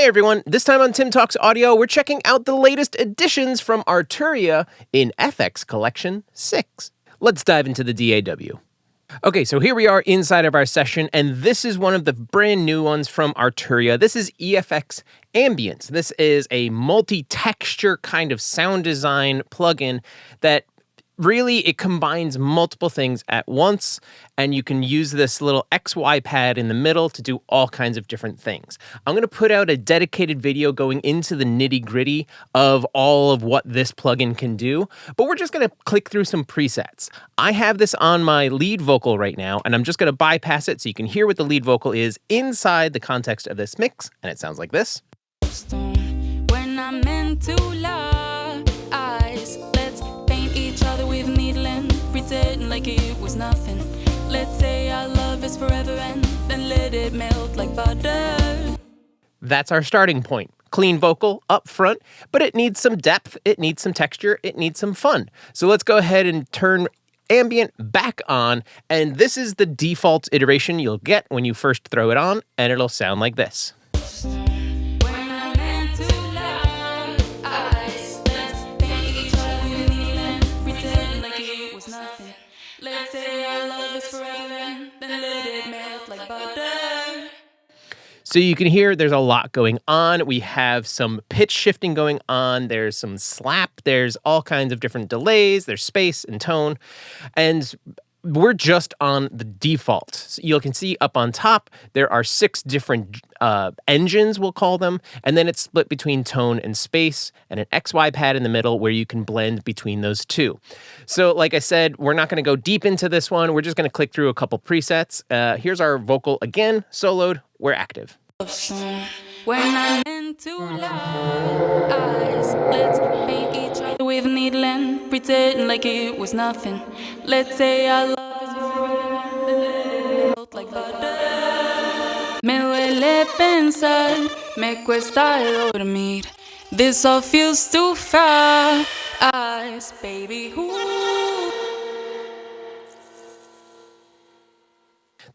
Hey everyone, this time on Tim Talks Audio, we're checking out the latest additions from Arturia in FX Collection 6. Let's dive into the DAW. Okay, so here we are inside of our session, and this is one of the brand new ones from Arturia. This is EFX Ambient. This is a multi-texture kind of sound design plugin that really, it combines multiple things at once, and you can use this little XY pad in the middle to do all kinds of different things. I'm going to put out a dedicated video going into the nitty-gritty of all of what this plugin can do, but we're just going to click through some presets. I have this on my lead vocal right now, and I'm just going to bypass it so you can hear what the lead vocal is inside the context of this mix, and it sounds like this. When I'm meant to lie, let's paint each other with needle and pretend like it was nothing. Let's say our love is forever and then let it melt like butter. That's our starting point. Clean vocal up front, but it needs some depth, it needs some texture, it needs some fun. So let's go ahead and turn Ambient back on, and this is the default iteration you'll get when you first throw it on, and it'll sound like this. Let's say our love is forever and then let it melt like butter. So you can hear there's a lot going on. We have some pitch shifting going on. There's some slap. There's all kinds of different delays. There's space and tone. And we're just on the default. So you can see up on top, there are 6 different engines, we'll call them. And then it's split between tone and space and an XY pad in the middle where you can blend between those two. So like I said, we're not going to go deep into this one. We're just going to click through a couple presets. Here's our vocal again, soloed. We're active. When I'm meant to lie, let's paint each other with needle and pretend like it was nothing. Let's say our love is forever and let it melt like butter. Me duele pensar, me cuesta dormir. This all feels too fast, baby. Ooh.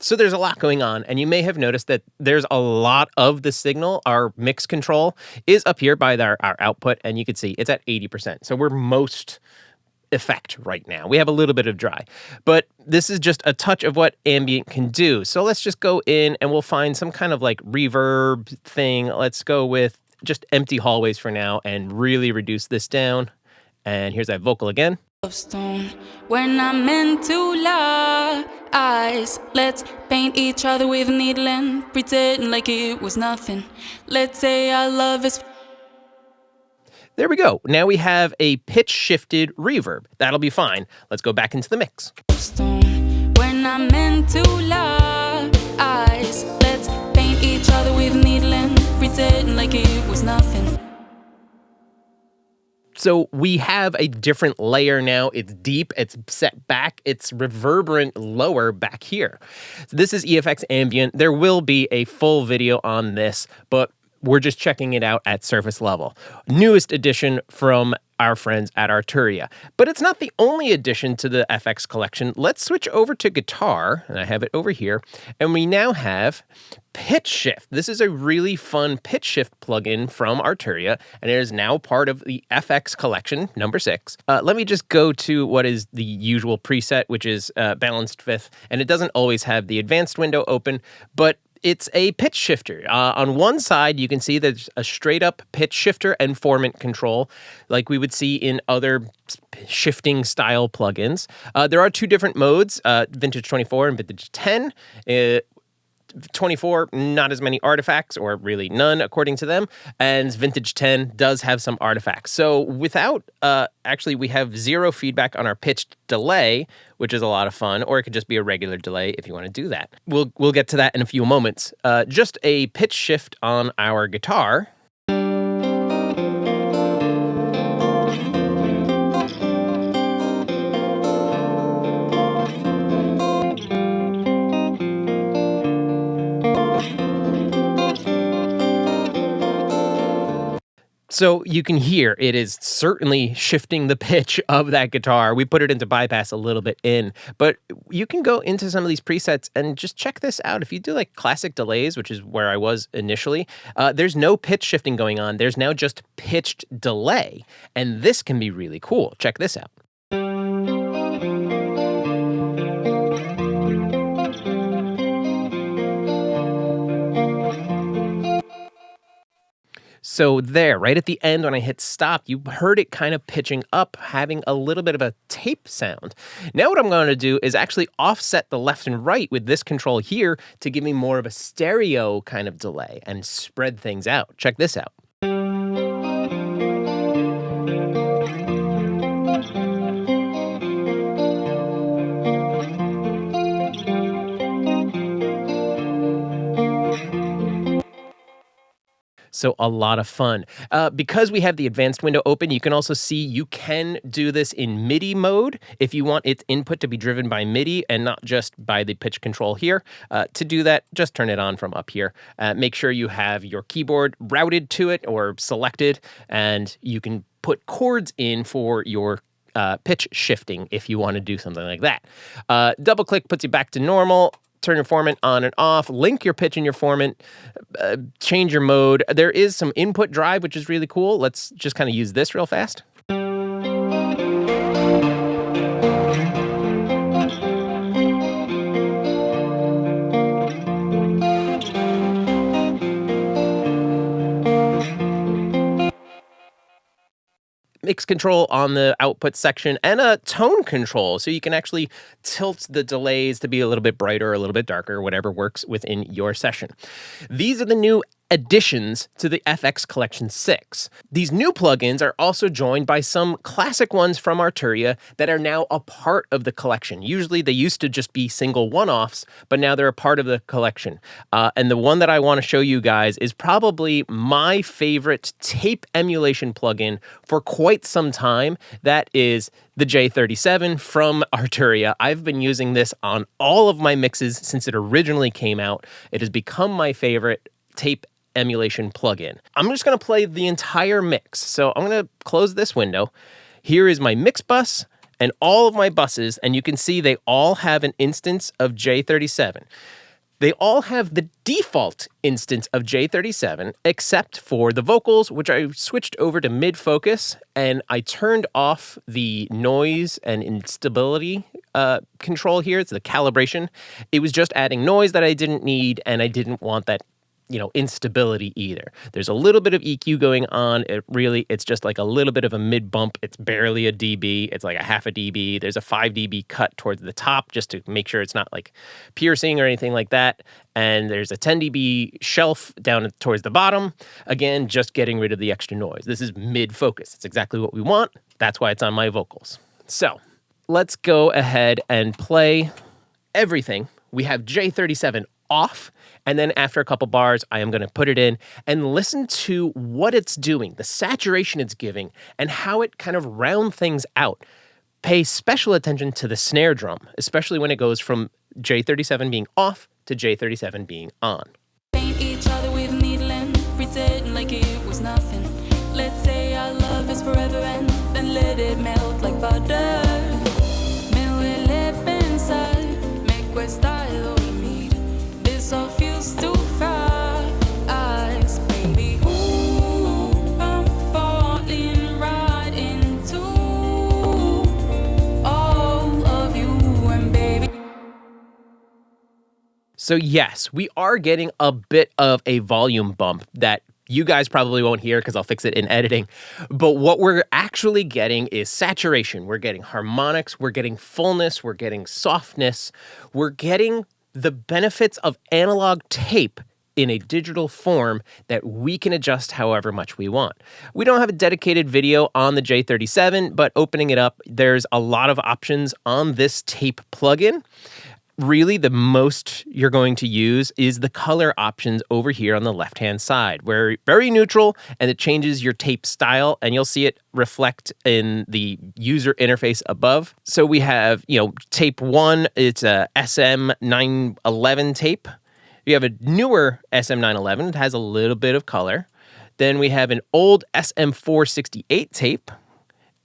So there's a lot going on, and you may have noticed that there's a lot of the signal. Our mix control is up here by our output, and you can see it's at 80%. So we're most effect right now. We have a little bit of dry, but this is just a touch of what Ambient can do. So let's just go in and we'll find some kind of like reverb thing. Let's go with just empty hallways for now and really reduce this down. And here's that vocal again. When I'm meant to lie, let's paint each other with needle and pretend like it was nothing. Let's say our love is... There we go. Now we have a pitch shifted reverb. That'll be fine. Let's go back into the mix. When I'm meant to lie, let's paint each other with needle and pretend like it was nothing. So we have a different layer now. It's deep, it's set back, it's reverberant lower back here. So this is EFX Ambient. There will be a full video on this, but we're just checking it out at surface level. Newest addition from our friends at Arturia. But it's not the only addition to the FX collection. Let's switch over to guitar, and I have it over here, and we now have pitch shift. This is a really fun pitch shift plugin from Arturia, and it is now part of the FX collection, number 6. Let me just go to what is the usual preset, which is balanced fifth, and it doesn't always have the advanced window open, but it's a pitch shifter. On one side, you can see there's a straight up pitch shifter and formant control, like we would see in other shifting style plugins. There are 2 different modes, Vintage 24 and Vintage 10. 24, not as many artifacts, or really none according to them, and Vintage 10 does have some artifacts. So without, actually we have 0 feedback on our pitched delay, which is a lot of fun, or it could just be a regular delay if you want to do that. We'll get to that in a few moments. Just a pitch shift on our guitar. So you can hear it is certainly shifting the pitch of that guitar. We put it into bypass a little bit in, but you can go into some of these presets and just check this out. If you do like classic delays, which is where I was initially, there's no pitch shifting going on. There's now just pitched delay, and this can be really cool. Check this out. So there, right at the end when I hit stop, you heard it kind of pitching up, having a little bit of a tape sound. Now what I'm going to do is actually offset the left and right with this control here to give me more of a stereo kind of delay and spread things out. Check this out. So a lot of fun. Because we have the advanced window open, you can also see you can do this in MIDI mode if you want its input to be driven by MIDI and not just by the pitch control here. To do that, just turn it on from up here. Make sure you have your keyboard routed to it or selected, and you can put chords in for your pitch shifting if you want to do something like that. Double click puts you back to normal. Turn your formant on and off, link your pitch in your formant, change your mode. There is some input drive, which is really cool. Let's just kind of use this real fast. Mix control on the output section and a tone control, so you can actually tilt the delays to be a little bit brighter, a little bit darker, whatever works within your session. These are the new additions to the FX Collection 6. These new plugins are also joined by some classic ones from Arturia that are now a part of the collection. Usually they used to just be single one-offs, but now they're a part of the collection. And the one that I want to show you guys is probably my favorite tape emulation plugin for quite some time. That is the J37 from Arturia. I've been using this on all of my mixes since it originally came out. It has become my favorite tape emulation plugin. I'm just going to play the entire mix. So I'm going to close this window. Here is my mix bus and all of my buses, and you can see they all have an instance of J37. They all have the default instance of J37, except for the vocals, which I switched over to mid-focus, and I turned off the noise and instability control here. It's the calibration. It was just adding noise that I didn't need, and I didn't want that instability either. There's a little bit of EQ going on. It's just like a little bit of a mid bump. It's barely a dB. It's like a half a dB. There's a 5 dB cut towards the top just to make sure it's not like piercing or anything like that. And there's a 10 dB shelf down towards the bottom. Again, just getting rid of the extra noise. This is mid focus. It's exactly what we want. That's why it's on my vocals. So let's go ahead and play everything. We have J37 off, and then after a couple bars, I am going to put it in and listen to what it's doing, the saturation it's giving, and how it kind of round things out. Pay special attention to the snare drum, especially when it goes from J37 being off to J37 being on. Paint each other with needle and pretend like it was nothing. Let's say our love is forever and then let it melt like butter. Me huele pensar, me cuesta dormir. This all feels too fast, baby. Ooh, I'm falling right into all of you, and baby. So yes, we are getting a bit of a volume bump that you guys probably won't hear because I'll fix it in editing. But what we're actually getting is saturation. We're getting harmonics. We're getting fullness. We're getting softness. We're getting the benefits of analog tape in a digital form that we can adjust however much we want. We don't have a dedicated video on the J37, but opening it up, there's a lot of options on this tape plugin. Really, the most you're going to use is the color options over here on the left-hand side, where very neutral, and it changes your tape style, and you'll see it reflect in the user interface above. So we have, tape 1, it's a SM911 tape. You have a newer SM911, it has a little bit of color. Then we have an old SM468 tape.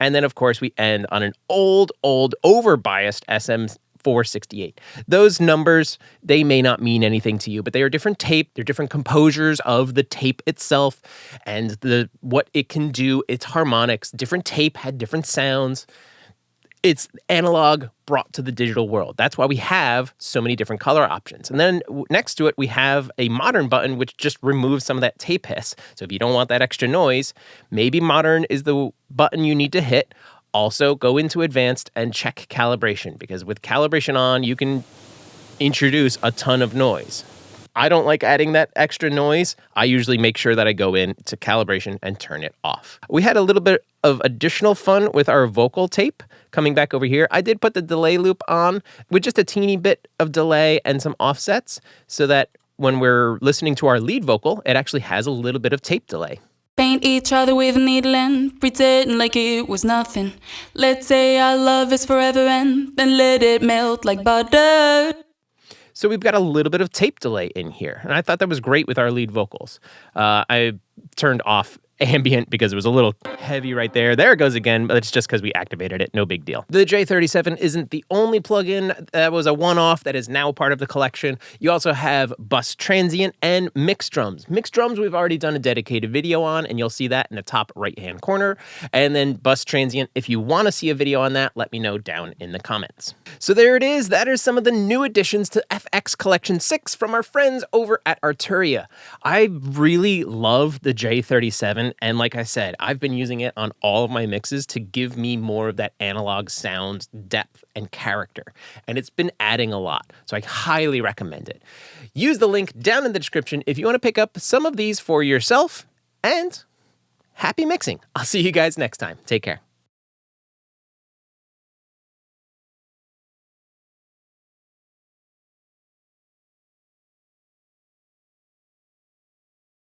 And then, of course, we end on an old over-biased SM468. Those numbers, they may not mean anything to you, but they are different tape. They're different composures of the tape itself and what it can do, its harmonics. Different tape had different sounds. It's analog brought to the digital world. That's why we have so many different color options. And then next to it, we have a modern button, which just removes some of that tape hiss. So if you don't want that extra noise, maybe modern is the button you need to hit. Also, go into advanced and check calibration, because with calibration on, you can introduce a ton of noise. I don't like adding that extra noise. I usually make sure that I go into calibration and turn it off. We had a little bit of additional fun with our vocal tape. Coming back over here, I did put the delay loop on with just a teeny bit of delay and some offsets so that when we're listening to our lead vocal, it actually has a little bit of tape delay. Paint each other with a needle and pretend like it was nothing. Let's say our love is forever and then let it melt like butter. So we've got a little bit of tape delay in here, and I thought that was great with our lead vocals. I turned off Ambient because it was a little heavy right there. There it goes again, but it's just because we activated it. No big deal. The J37 isn't the only plugin that was a one-off that is now part of the collection. You also have bus transient and mix drums. Mix drums we've already done a dedicated video on, and you'll see that in the top right-hand corner. And then bus transient, if you want to see a video on that, let me know down in the comments. So there it is. That are some of the new additions to FX Collection 6 from our friends over at Arturia. I really love the J37. And like I said, I've been using it on all of my mixes to give me more of that analog sound depth and character. And it's been adding a lot. So I highly recommend it. Use the link down in the description if you want to pick up some of these for yourself. And happy mixing. I'll see you guys next time. Take care.